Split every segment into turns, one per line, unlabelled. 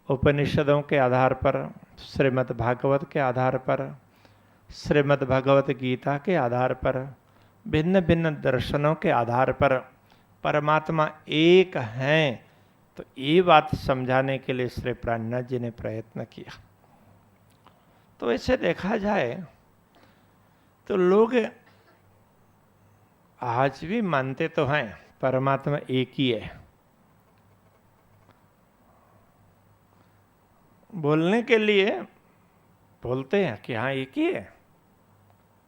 उपनिषदों के आधार पर, श्रीमद् भागवत के आधार पर, श्रीमद् भगवत गीता के आधार पर, भिन्न भिन्न दर्शनों के आधार पर परमात्मा एक हैं, तो ये बात समझाने के लिए श्री प्राणनाथ जी ने प्रयत्न किया। तो ऐसे देखा जाए तो लोग आज भी मानते तो हैं परमात्मा एक ही है, बोलने के लिए बोलते हैं कि हाँ एक ही है,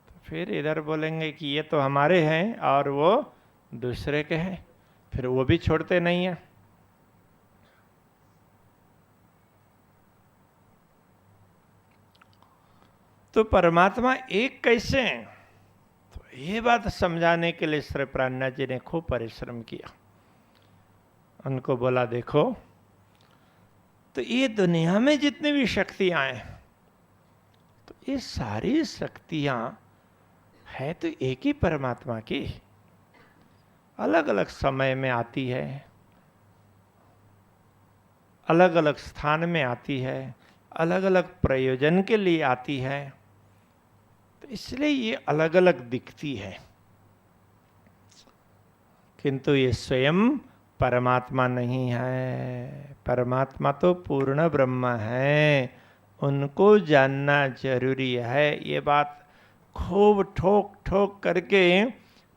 तो फिर इधर बोलेंगे कि ये तो हमारे हैं और वो दूसरे के हैं, फिर वो भी छोड़ते नहीं हैं। तो परमात्मा एक कैसे हैं, तो ये बात समझाने के लिए श्री प्राणनाथ जी ने खूब परिश्रम किया। उनको बोला देखो, तो ये दुनिया में जितनी भी शक्तियां हैं, तो ये सारी शक्तियां है तो एक ही परमात्मा की, अलग अलग समय में आती है, अलग अलग स्थान में आती है, अलग अलग प्रयोजन के लिए आती है, तो इसलिए ये अलग अलग दिखती है, किंतु ये स्वयं परमात्मा नहीं है। परमात्मा तो पूर्ण ब्रह्म है, उनको जानना जरूरी है। ये बात खूब ठोक ठोक करके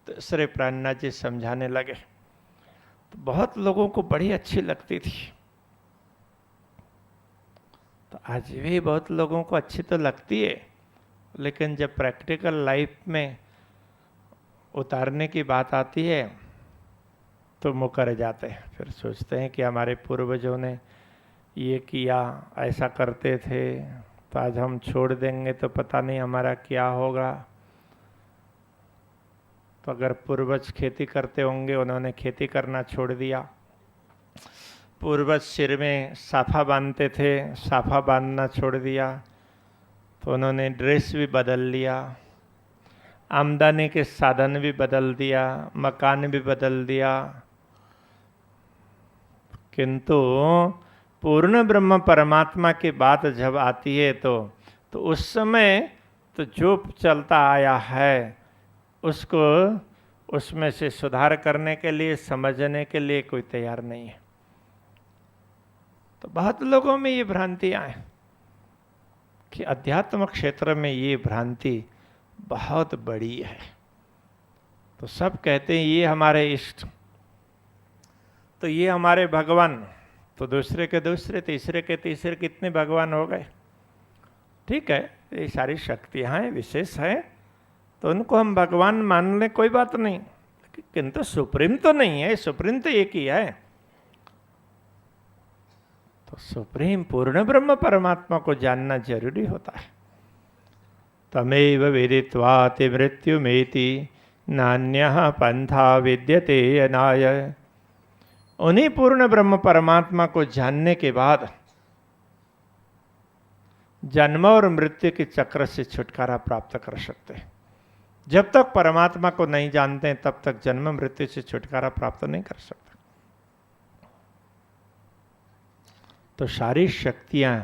तो श्री प्राणनाथ जी समझाने लगे, तो बहुत लोगों को बड़ी अच्छी लगती थी। तो आज भी बहुत लोगों को अच्छी तो लगती है, लेकिन जब प्रैक्टिकल लाइफ में उतारने की बात आती है तो मुकर जाते हैं। फिर सोचते हैं कि हमारे पूर्वजों ने ये किया, ऐसा करते थे, तो आज हम छोड़ देंगे तो पता नहीं हमारा क्या होगा। तो अगर पूर्वज खेती करते होंगे, उन्होंने खेती करना छोड़ दिया। पूर्वज सिर में साफा बांधते थे, साफा बांधना छोड़ दिया, तो उन्होंने ड्रेस भी बदल लिया, आमदनी के साधन भी बदल दिया, मकान भी बदल दिया। किंतु पूर्ण ब्रह्म परमात्मा की बात जब आती है तो उस समय तो जो चलता आया है उसको उसमें से सुधार करने के लिए, समझने के लिए कोई तैयार नहीं है। तो बहुत लोगों में ये भ्रांतियां हैं कि अध्यात्म क्षेत्र में ये भ्रांति बहुत बड़ी है। तो सब कहते हैं ये हमारे इष्ट, तो ये हमारे भगवान, तो दूसरे के दूसरे, तीसरे के तीसरे, कितने भगवान हो गए। ठीक है, ये सारी शक्तियां हैं, विशेष हैं, तो उनको हम भगवान मान लें, कोई बात नहीं, किंतु सुप्रीम तो नहीं है, सुप्रीम तो एक ही है। तो सुप्रीम पूर्ण ब्रह्म परमात्मा को जानना जरूरी होता है। तमेव विदित्वाति मृत्युमेति नान्यः पंथा विद्यते अनाय। उन्हीं पूर्ण ब्रह्म परमात्मा को जानने के बाद जन्म और मृत्यु के चक्र से छुटकारा प्राप्त कर सकते हैं। जब तक परमात्मा को नहीं जानते हैं, तब तक जन्म मृत्यु से छुटकारा प्राप्त नहीं कर सकते। तो सारी शक्तियां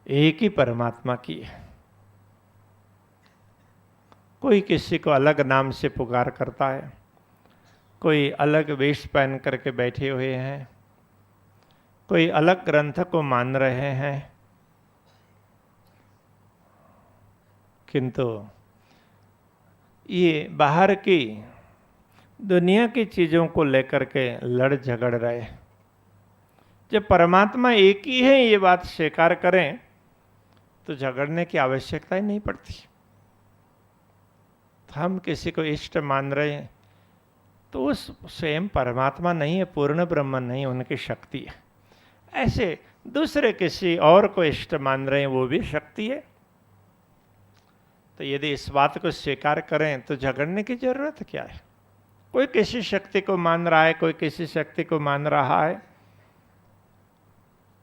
एक ही परमात्मा की है। कोई किसी को अलग नाम से पुकार करता है, कोई अलग वेश पहन करके बैठे हुए हैं, कोई अलग ग्रंथ को मान रहे हैं, किंतु ये बाहर की दुनिया की चीजों को लेकर के लड़ झगड़ रहे। जब परमात्मा एक ही है ये बात स्वीकार करें तो झगड़ने की आवश्यकता ही नहीं पड़ती। हम किसी को इष्ट मान रहे हैं तो उस स्वयं परमात्मा नहीं है, पूर्ण ब्रह्म नहीं, उनकी शक्ति है। ऐसे दूसरे किसी और को इष्ट मान रहे हैं, वो भी शक्ति है। तो यदि इस बात को स्वीकार करें तो झगड़ने की जरूरत क्या है। कोई किसी शक्ति को मान रहा है, कोई किसी शक्ति को मान रहा है,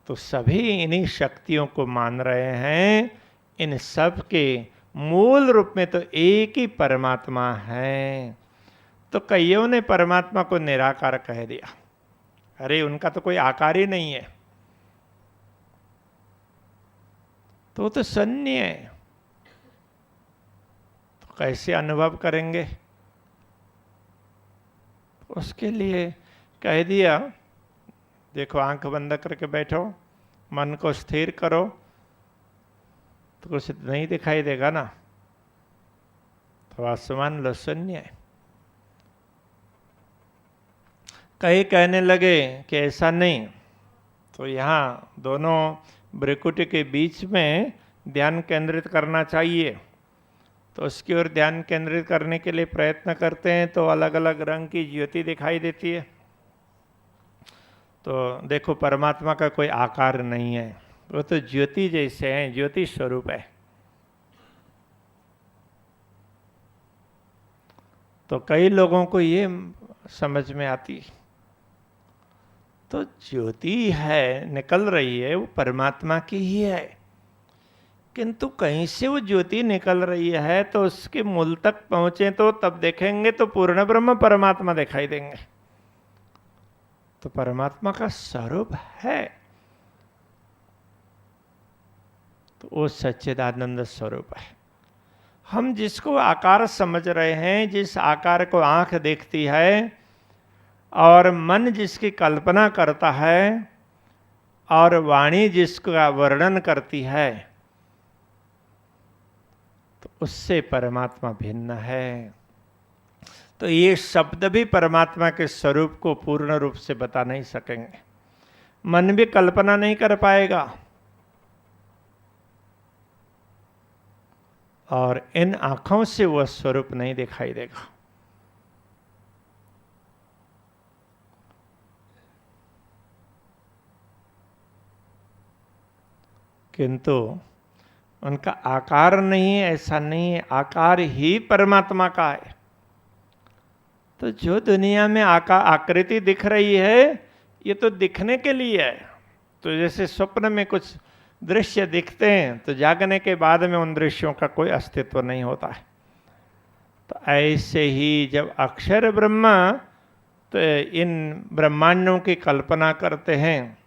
तो सभी इन्हीं शक्तियों को मान रहे हैं। इन सब के मूल रूप में तो एक ही परमात्मा है। तो कईयों ने परमात्मा को निराकार कह दिया, अरे उनका तो कोई आकार ही नहीं है। तो वो तो शून्य है, तो कैसे अनुभव करेंगे? उसके लिए कह दिया, देखो आंख बंद करके बैठो, मन को स्थिर करो, तो कुछ नहीं दिखाई देगा ना, तो आसमान लो शून्य है। कई कहने लगे कि ऐसा नहीं, तो यहाँ दोनों भ्रिकुटी के बीच में ध्यान केंद्रित करना चाहिए। तो उसकी ओर ध्यान केंद्रित करने के लिए प्रयत्न करते हैं तो अलग अलग रंग की ज्योति दिखाई देती है। तो देखो परमात्मा का कोई आकार नहीं है, वो तो ज्योति जैसे हैं, ज्योति स्वरूप है। तो कई लोगों को ये समझ में आती, तो ज्योति है निकल रही है वो परमात्मा की ही है, किंतु कहीं से वो ज्योति निकल रही है तो उसके मूल तक पहुंचे तो तब देखेंगे तो पूर्ण ब्रह्म परमात्मा दिखाई देंगे। तो परमात्मा का स्वरूप है, तो वो सच्चिदानंद स्वरूप है। हम जिसको आकार समझ रहे हैं, जिस आकार को आंख देखती है और मन जिसकी कल्पना करता है और वाणी जिसका वर्णन करती है, तो उससे परमात्मा भिन्न है। तो ये शब्द भी परमात्मा के स्वरूप को पूर्ण रूप से बता नहीं सकेंगे, मन भी कल्पना नहीं कर पाएगा और इन आंखों से वह स्वरूप नहीं दिखाई देगा। किंतु उनका आकार नहीं है, ऐसा नहीं है, आकार ही परमात्मा का है। तो जो दुनिया में आकृति दिख रही है ये तो दिखने के लिए है। तो जैसे स्वप्न में कुछ दृश्य दिखते हैं तो जागने के बाद में उन दृश्यों का कोई अस्तित्व नहीं होता है। तो ऐसे ही जब अक्षर ब्रह्मा तो इन ब्रह्मांडों की कल्पना करते हैं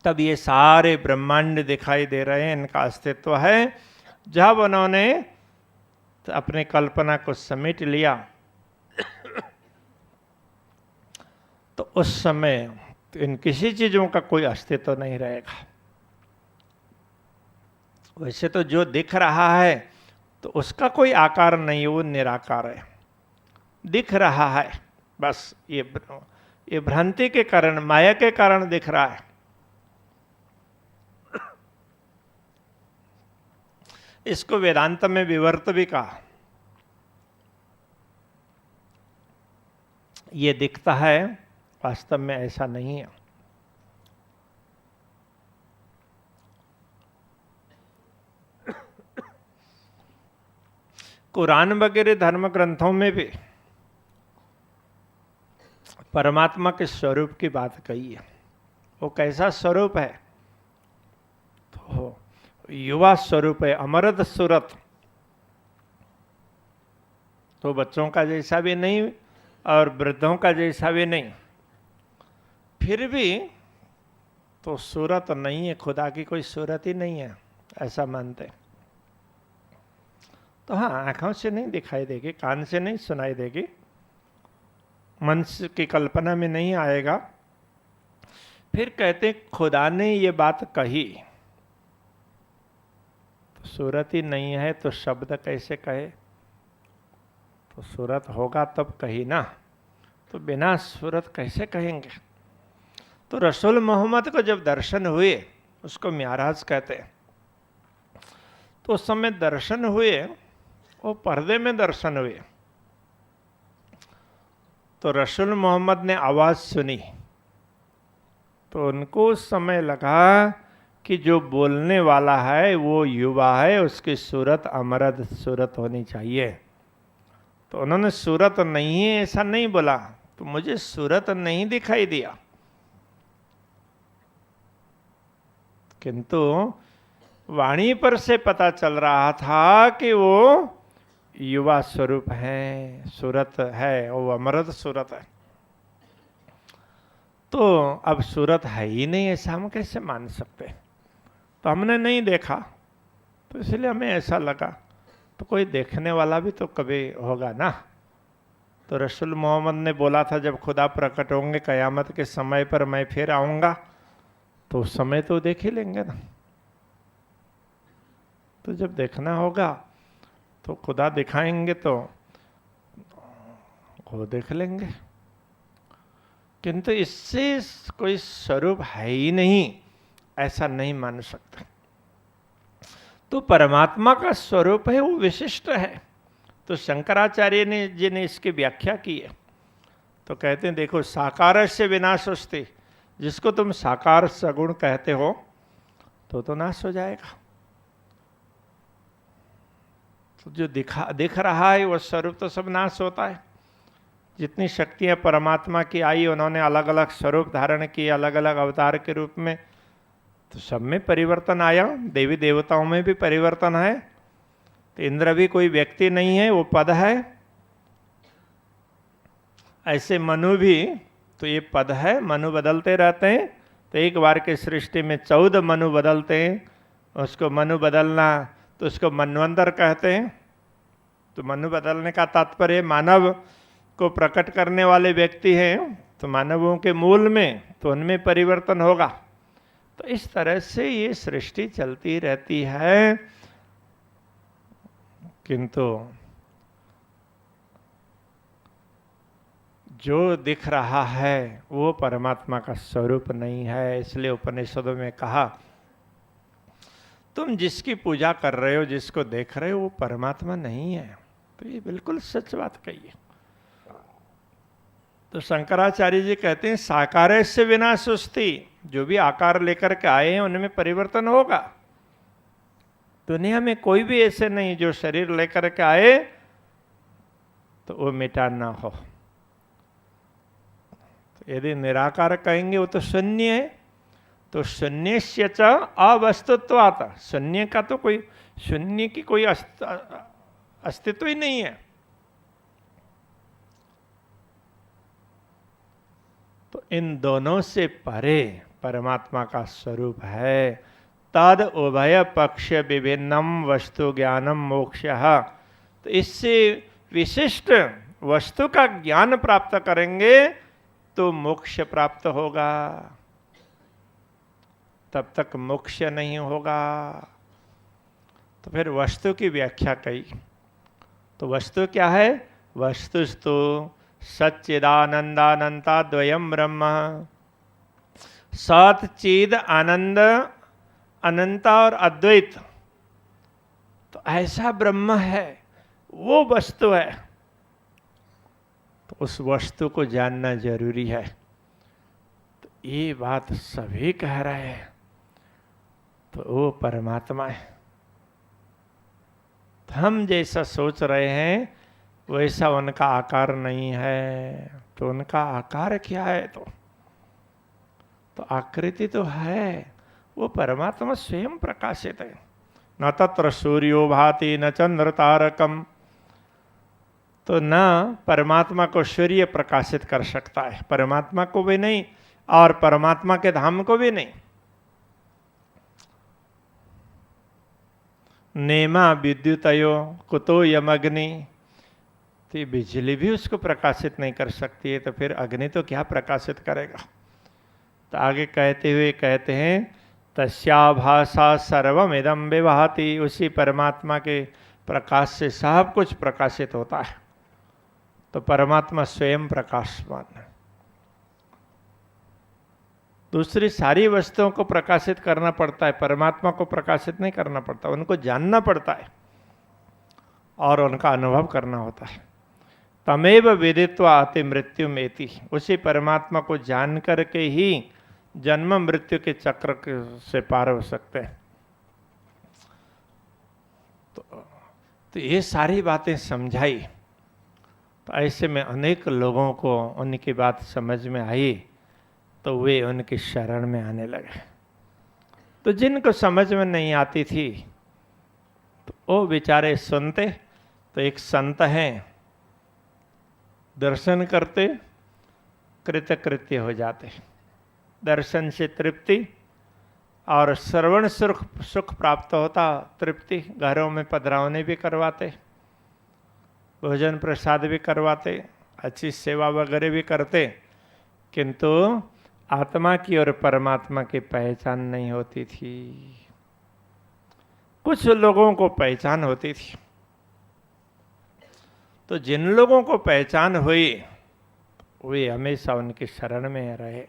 तब ये सारे ब्रह्मांड दिखाई दे रहे हैं, इनका अस्तित्व है। जब उन्होंने तो अपने कल्पना को समेट लिया तो उस समय तो इन किसी चीजों का कोई अस्तित्व नहीं रहेगा। वैसे तो जो दिख रहा है तो उसका कोई आकार नहीं, वो निराकार है, दिख रहा है बस। ये भ्रांति के कारण, माया के कारण दिख रहा है। इसको वेदांत में विवर्त भी कहा। ये दिखता है, वास्तव में ऐसा नहीं है। कुरान वगैरह धर्म ग्रंथों में भी परमात्मा के स्वरूप की बात कही है। वो कैसा स्वरूप है? तो युवा स्वरूप है, अमरद सूरत। तो बच्चों का जैसा भी नहीं और वृद्धों का जैसा भी नहीं, फिर भी तो सूरत नहीं है, खुदा की कोई सूरत ही नहीं है, ऐसा मानते। तो हाँ, आंखों से नहीं दिखाई देगी, कान से नहीं सुनाई देगी, मन की कल्पना में नहीं आएगा। फिर कहते खुदा ने ये बात कही, तो सूरत ही नहीं है तो शब्द कैसे कहे? तो सूरत होगा तब कही ना, तो बिना सूरत कैसे कहेंगे? तो रसूल मोहम्मद को जब दर्शन हुए, उसको मिराज कहते हैं, तो उस समय दर्शन हुए, वो पर्दे में दर्शन हुए। तो रसूल मोहम्मद ने आवाज सुनी तो उनको उस समय लगा कि जो बोलने वाला है वो युवा है, उसकी सूरत अमरद सूरत होनी चाहिए। तो उन्होंने सूरत नहीं है ऐसा नहीं बोला, तो मुझे सूरत नहीं दिखाई दिया, किंतु वाणी पर से पता चल रहा था कि वो युवा स्वरूप है, सूरत है, वो अमरद सूरत है। तो अब सूरत है ही नहीं, ऐसा हम कैसे मान सकते? तो हमने नहीं देखा, तो इसलिए हमें ऐसा लगा तो कोई देखने वाला भी तो कभी होगा ना। तो रसूल मोहम्मद ने बोला था जब खुदा प्रकट होंगे कयामत के समय पर मैं फिर आऊँगा, तो उस समय तो देख ही लेंगे ना। तो जब देखना होगा तो खुदा दिखाएंगे तो वो देख लेंगे, किंतु इससे कोई स्वरूप है ही नहीं, ऐसा नहीं मान सकते। तो परमात्मा का स्वरूप है वो विशिष्ट है। तो शंकराचार्य जी ने इसकी व्याख्या की है। तो कहते हैं देखो, साकार से विनाशोस्ति, जिसको तुम साकार सगुण कहते हो तो नाश हो जाएगा। तो जो दिख रहा है वो स्वरूप तो सब नाश होता है। जितनी शक्तियां परमात्मा की आई, उन्होंने अलग अलग स्वरूप धारण किए, अलग अलग अवतार के रूप में, तो सब में परिवर्तन आया। देवी देवताओं में भी परिवर्तन है। तो इंद्र भी कोई व्यक्ति नहीं है, वो पद है। ऐसे मनु भी तो ये पद है, मनु बदलते रहते हैं। तो एक बार के सृष्टि में 14 मनु बदलते हैं। उसको मनु बदलना तो उसको मनवंतर कहते हैं। तो मनु बदलने का तात्पर्य मानव को प्रकट करने वाले व्यक्ति हैं, तो मानवों के मूल में तो उनमें परिवर्तन होगा। तो इस तरह से ये सृष्टि चलती रहती है। किंतु जो दिख रहा है वो परमात्मा का स्वरूप नहीं है। इसलिए उपनिषदों में कहा, तुम जिसकी पूजा कर रहे हो, जिसको देख रहे हो, वो परमात्मा नहीं है। तो ये बिल्कुल सच बात कही है। तो शंकराचार्य जी कहते हैं साकार से विनाशोस्ति, जो भी आकार लेकर के आए हैं उनमें परिवर्तन होगा। दुनिया में कोई भी ऐसे नहीं जो शरीर लेकर के आए तो वो मिटा ना हो। तो यदि निराकार कहेंगे वो तो शून्य है। तो शून्यस्य च अवस्तुत्वात्, शून्य का तो कोई, शून्य की कोई अस्तित्व ही नहीं है। तो इन दोनों से परे परमात्मा का स्वरूप है। तद उभय पक्ष विभिन्नम वस्तु ज्ञानम मोक्षः। तो इससे विशिष्ट वस्तु का ज्ञान प्राप्त करेंगे तो मोक्ष प्राप्त होगा, तब तक मोक्ष नहीं होगा। तो फिर वस्तु की व्याख्या कही। तो वस्तु क्या है? वस्तुस्तु सच्चिदानंदानंता द्वयम ब्रह्म। सत चिद आनंद, अनंता और अद्वैत, तो ऐसा ब्रह्म है, वो वस्तु है। तो उस वस्तु को जानना जरूरी है। तो ये बात सभी कह रहे हैं, तो वो परमात्मा है। तो हम जैसा सोच रहे हैं वैसा उनका आकार नहीं है। तो उनका आकार क्या है? तो आकृति तो है, वो परमात्मा स्वयं प्रकाशित है। न तत्र सूर्यो भाति न चंद्र तारकम। तो न परमात्मा को सूर्य प्रकाशित कर सकता है, परमात्मा को भी नहीं, और परमात्मा के धाम को भी नहीं। नेमा विद्युतयो कुतो यमग्नि। तो ये बिजली भी उसको प्रकाशित नहीं कर सकती है, तो फिर अग्नि तो क्या प्रकाशित करेगा? तो आगे कहते हुए कहते हैं तस्याभासा सर्वमिदं विभाति। उसी परमात्मा के प्रकाश से सब कुछ प्रकाशित होता है। तो परमात्मा स्वयं प्रकाशमान है। दूसरी सारी वस्तुओं को प्रकाशित करना पड़ता है, परमात्मा को प्रकाशित नहीं करना पड़ता। उनको जानना पड़ता है और उनका अनुभव करना होता है। तमेव विदित्वा अति मृत्यु मेति। उसी परमात्मा को जान करके ही जन्म मृत्यु के चक्र से पार हो सकते हैं। तो ये सारी बातें समझाई। तो ऐसे में अनेक लोगों को उनकी बात समझ में आई, तो वे उनकी शरण में आने लगे। तो जिनको समझ में नहीं आती थी तो वो बेचारे सुनते। तो एक संत हैं, दर्शन करते कृतकृत्य हो जाते। दर्शन से तृप्ति, और श्रवण सुख सुख प्राप्त होता, तृप्ति, घरों में पधरावने भी करवाते, भोजन प्रसाद भी करवाते, अच्छी सेवा वगैरह भी करते, किंतु आत्मा की और परमात्मा की पहचान नहीं होती थी। कुछ लोगों को पहचान होती थी। तो जिन लोगों को पहचान हुई वे हमेशा उनकी शरण में रहे।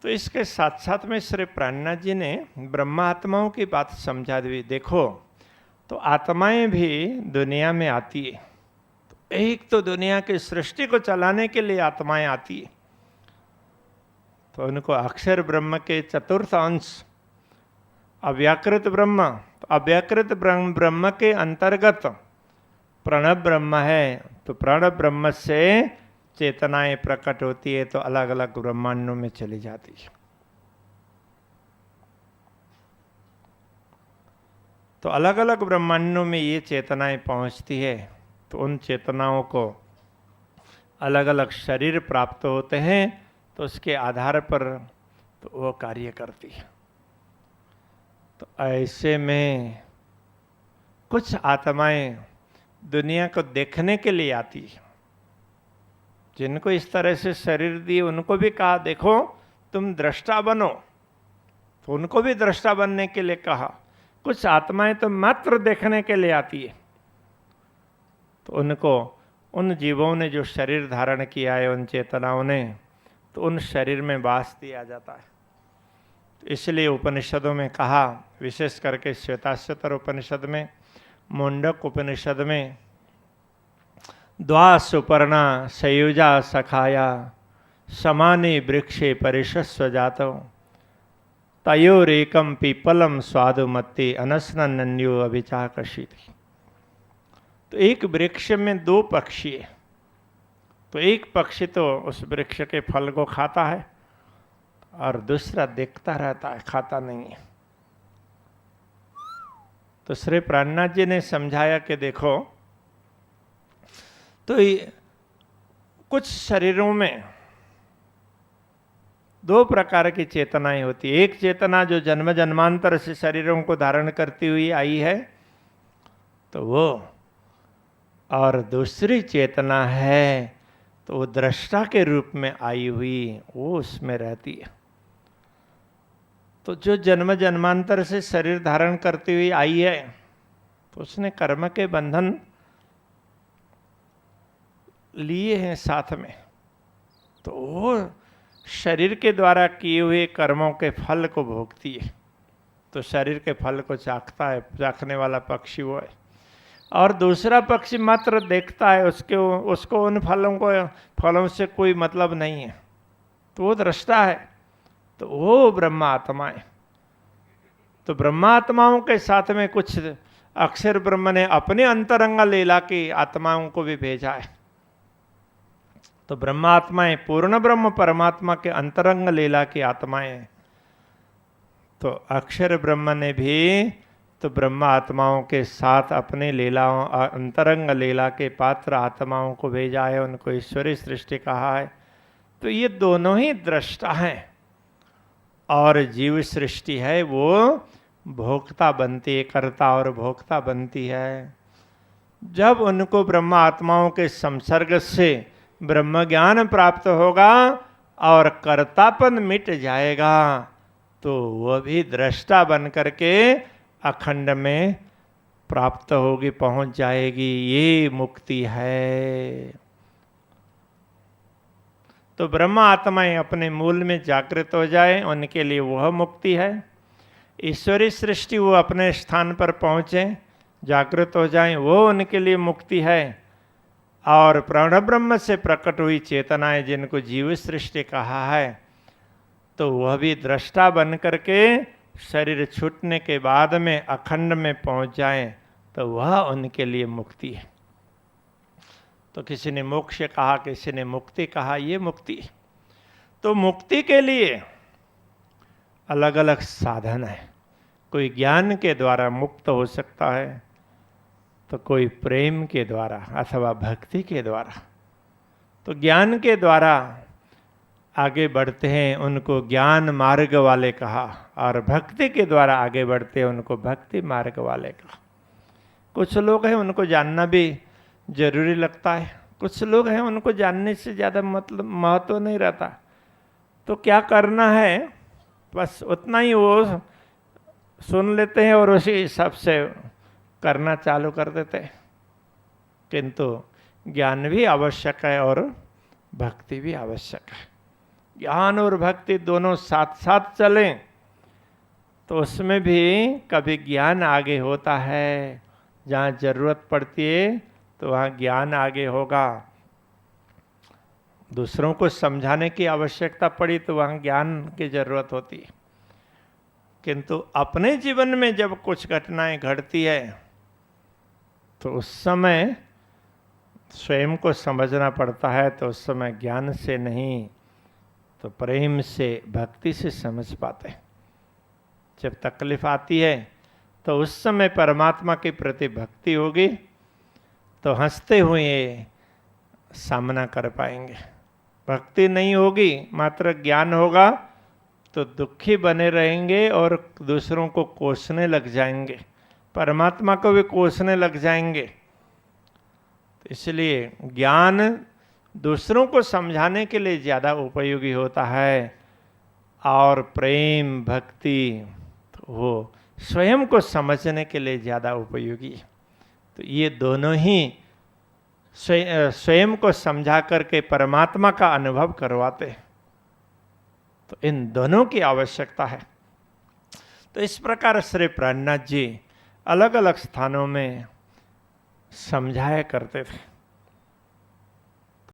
तो इसके साथ साथ में श्री प्राणनाथ जी ने ब्रह्मात्माओं की बात समझा दी। देखो, तो आत्माएं भी दुनिया में आती है। तो एक तो दुनिया की सृष्टि को चलाने के लिए आत्माएं आती है, तो उनको अक्षर ब्रह्म के चतुर्थ अंश अव्याकृत ब्रह्म, तो अव्याकृत ब्रह्म के अंतर्गत प्रणव ब्रह्म है। तो प्रणव ब्रह्म से चेतनाएं प्रकट होती है, तो अलग अलग ब्रह्मांडों में चली जाती है। तो अलग अलग ब्रह्मांडों में ये चेतनाएं पहुंचती है, तो उन चेतनाओं को अलग अलग शरीर प्राप्त होते हैं, तो उसके आधार पर तो वो कार्य करती है। तो ऐसे में कुछ आत्माएं दुनिया को देखने के लिए आती है। जिनको इस तरह से शरीर दिए उनको भी कहा देखो तुम दृष्टा बनो, तो उनको भी दृष्टा बनने के लिए कहा। कुछ आत्माएं तो मात्र देखने के लिए आती है, तो उनको उन जीवों ने जो शरीर धारण किया है, उन चेतनाओं ने, तो उन शरीर में वास दिया जाता है। तो इसलिए उपनिषदों में कहा, विशेष करके श्वेताश्वतर उपनिषद में, मुंडक उपनिषद में, द्वा सुपर्णा सयुजा सखाया समाने वृक्षे परिशस्व जातो तयोरेकम पीपलम स्वादुमत्ते अनसनन्यो अभिचाकर्षिति। तो एक वृक्ष में दो पक्षी है, तो एक पक्षी तो उस वृक्ष के फल को खाता है और दूसरा देखता रहता है, खाता नहीं है। तो श्री प्राणनाथ जी ने समझाया कि देखो, तो कुछ शरीरों में दो प्रकार की चेतनाएं होती है। एक चेतना जो जन्म जन्मांतर से शरीरों को धारण करती हुई आई है, तो वो, और दूसरी चेतना है तो वो दृष्टा के रूप में आई हुई, वो उसमें रहती है। तो जो जन्म जन्मांतर से शरीर धारण करती हुई आई है, तो उसने कर्म के बंधन लिए हैं साथ में, तो वो शरीर के द्वारा किए हुए कर्मों के फल को भोगती है। तो शरीर के फल को चाखता है, चाखने वाला पक्षी वो है। और दूसरा पक्षी मात्र देखता है, उसको उन फलों से कोई मतलब नहीं है, तो वो दृष्टा है। तो वो ब्रह्मात्मा है। तो ब्रह्मात्माओं के साथ में कुछ अक्षर ब्रह्म ने अपने अंतरंग लीला की आत्माओं को भी भेजा है। तो ब्रह्मात्माएं पूर्ण ब्रह्म परमात्मा के अंतरंग लीला की आत्माएं। तो अक्षर ब्रह्म ने भी तो ब्रह्म आत्माओं के साथ अपने लीलाओं, अंतरंग लीला के पात्र आत्माओं को भेजा है, उनको ईश्वरी सृष्टि कहा है। तो ये दोनों ही दृष्टा हैं, और जीव सृष्टि है वो भोक्ता बनती है, कर्ता और भोक्ता बनती है। जब उनको ब्रह्म आत्माओं के संसर्ग से ब्रह्म ज्ञान प्राप्त होगा और कर्तापन मिट जाएगा, तो वह भी दृष्टा बन करके अखंड में प्राप्त होगी, पहुंच जाएगी। ये मुक्ति है। तो ब्रह्म आत्माएं अपने मूल में जागृत हो जाए, उनके लिए वह मुक्ति है। ईश्वरी सृष्टि वो अपने स्थान पर पहुंचे, जागृत हो जाएं, वो उनके लिए मुक्ति है। और प्राण ब्रह्म से प्रकट हुई चेतनाएं, जिनको जीव सृष्टि कहा है, तो वह भी दृष्टा बन करके शरीर छूटने के बाद में अखंड में पहुंच जाएं, तो वह उनके लिए मुक्ति है। तो किसी ने मोक्ष कहा, किसी ने मुक्ति कहा, ये मुक्ति। तो मुक्ति के लिए अलग अलग साधन है। कोई ज्ञान के द्वारा मुक्त हो सकता है, तो कोई प्रेम के द्वारा अथवा भक्ति के द्वारा, तो ज्ञान के द्वारा आगे बढ़ते हैं उनको ज्ञान मार्ग वाले कहा, और भक्ति के द्वारा आगे बढ़ते हैं उनको भक्ति मार्ग वाले कहा। कुछ लोग हैं उनको जानना भी जरूरी लगता है, कुछ लोग हैं उनको जानने से ज़्यादा मतलब महत्व नहीं रहता। तो क्या करना है, बस उतना ही वो सुन लेते हैं और उसी हिसाब से करना चालू कर देते हैं। किंतु ज्ञान भी आवश्यक है और भक्ति भी आवश्यक है। ज्ञान और भक्ति दोनों साथ साथ चलें तो उसमें भी कभी ज्ञान आगे होता है, जहाँ जरूरत पड़ती है तो वहाँ ज्ञान आगे होगा। दूसरों को समझाने की आवश्यकता पड़ी तो वहाँ ज्ञान की जरूरत होती है। किंतु अपने जीवन में जब कुछ घटनाएं घटती है तो उस समय स्वयं को समझना पड़ता है, तो उस समय ज्ञान से नहीं तो प्रेम से भक्ति से समझ पाते हैं। जब तकलीफ आती है तो उस समय परमात्मा के प्रति भक्ति होगी तो हंसते हुए सामना कर पाएंगे। भक्ति नहीं होगी, मात्र ज्ञान होगा तो दुखी बने रहेंगे और दूसरों को कोसने लग जाएंगे, परमात्मा को भी कोसने लग जाएंगे। तो इसलिए ज्ञान दूसरों को समझाने के लिए ज़्यादा उपयोगी होता है, और प्रेम भक्ति तो वो स्वयं को समझने के लिए ज़्यादा उपयोगी है। तो ये दोनों ही स्वयं को समझा करके परमात्मा का अनुभव करवाते हैं। तो इन दोनों की आवश्यकता है। तो इस प्रकार श्री प्राणनाथ जी अलग अलग स्थानों में समझाया करते थे।